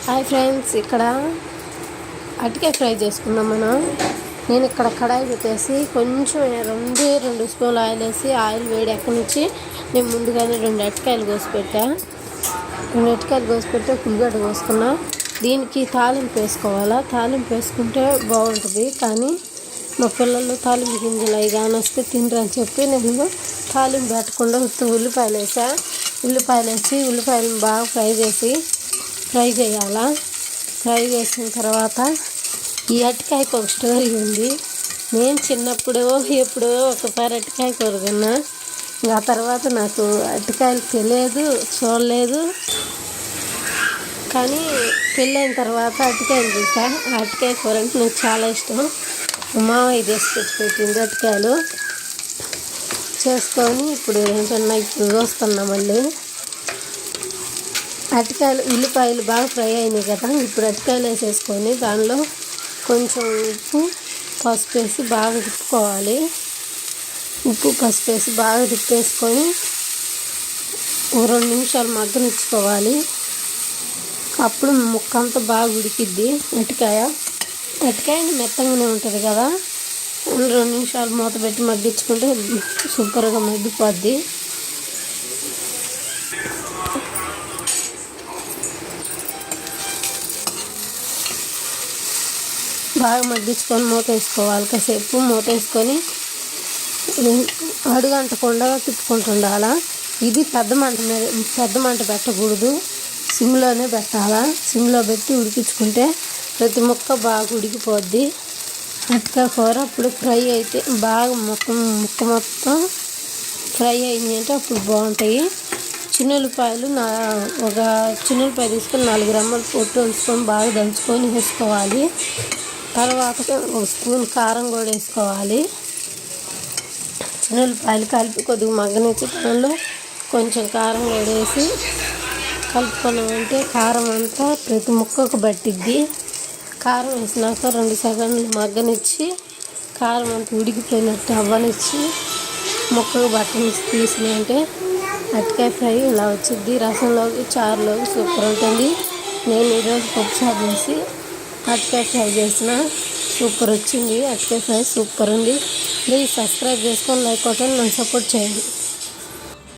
Hi friends, ఇక్కడ అరటికాయ fry చేసుకుందాం మనం. నేను ఇక్కడ కడాయి పెట్టేసి కొంచెం రెండు స్పూన్లు ఆయిల్ వేసి ఆయిల్ వేడి ఎక్కనిచ్చి నేను ముందుగానే 2 అరటికాయలు కోసి పెట్టా. 2 అరటికాయలు కోసి పెట్టి ఉల్లిగడ్డ కోసుకున్నా. దీనికి తాలింపు వేసుకోవాలా. తాలింపు వేసుకుంటే బాగుంటుంది, కానీ మా పిల్లలు తాలింపు గింజలు అవి కానీ వస్తే తినరని చెప్పి నేను తాలింపు పెట్టకుండా ఉల్లిపాయలు వేసా. ఉల్లిపాయలు వేసి ఉల్లిపాయలను బాగా ఫ్రై చేయాలా. ఫ్రై చేసిన తర్వాత ఈ అరటికాయకు ఒక స్టోరీ ఉంది. నేను చిన్నప్పుడు ఎప్పుడో ఒకసారి అరటికాయ కూర తిన్నా. ఆ తర్వాత నాకు అరటికాయలు తెలియదు, చూడలేదు. కానీ పెళ్ళైన తర్వాత అరటికాయలు చూసా. అరటికాయ కూర అంటే నాకు చాలా ఇష్టం. మామయ్య తీసుకొచ్చి పెట్టింది అరటికాయలు చేసుకొని ఇప్పుడు చూస్తున్నా. మళ్ళీ అరటికాయలు ఉల్లిపాయలు బాగా ఫ్రై అయినాయి కదా. ఇప్పుడు అరటికాయలు వేసేసుకొని దానిలో కొంచెం ఉప్పు పసుపు వేసి బాగా తిప్పుకోవాలి. ఉప్పు పసుపు వేసి బాగా తిప్పేసుకొని 2 నిమిషాలు మగ్గనిచ్చుకోవాలి. అప్పుడు ముక్క అంతా బాగా ఉడికిద్ది. అరటికాయ మెత్తగానే ఉంటుంది కదా. 2 నిమిషాలు మూత పెట్టి మగ్గించుకుంటే సూపర్గా మగ్గిపోద్ది. బాగా మగ్గించుకొని మూత వేసుకోవాలి. కాసేపు మూత వేసుకొని అడుగంటకుండా తిప్పుకుంటుండాలా. ఇది పెద్ద మంట పెట్టకూడదు, సిమ్లోనే పెట్టాలా. సిమ్లో పెట్టి ఉడికించుకుంటే ప్రతి ముక్క బాగా ఉడికిపోద్ది. అరటికాయ కూర అప్పుడు ఫ్రై అయితే బాగా ముక్క మొత్తం ఫ్రై అయింది అంటే అప్పుడు బాగుంటాయి. చిన్నుల్లిపాయలు ఒక చిన్నుల్లిపాయ తీసుకొని 4 రెమ్మలు పొట్టు వేసుకొని బాగా దంచుకొని వేసుకోవాలి. తర్వాత 1 స్పూన్ కారం కూడా వేసుకోవాలి. చిన్నుల్లిపాయలు కలిపి కొద్దిగా మగ్గనిచ్చి దానిలో కొంచెం కారం కూడా వేసి కలుపుకున్నామంటే కారం అంతా ప్రతి ముక్కకు పట్టిద్ది. కారం వేసినాక 2 సెకండ్లు మగ్గనిచ్చి కారం అంతా ఉడికిపోయినట్టు అవ్వనిచ్చి ముక్కకు బట్టనిచ్చి తీసినాయంటే అరటికాయ ఫ్రై ఇలా వచ్చింది. రసంలోకి చారులోకి సూపర్ ఉంటుంది. నేను ఈరోజు పప్పుచారు చేసి అరటికాయ ఫ్రై చేసిన, సూపర్ వచ్చింది. అరటికాయ ఫ్రై సూపర్ ఉంది. ప్లీజ్ సబ్స్క్రైబ్ చేసుకొని లైక్ కొట్టండి, నన్ను సపోర్ట్ చేయండి.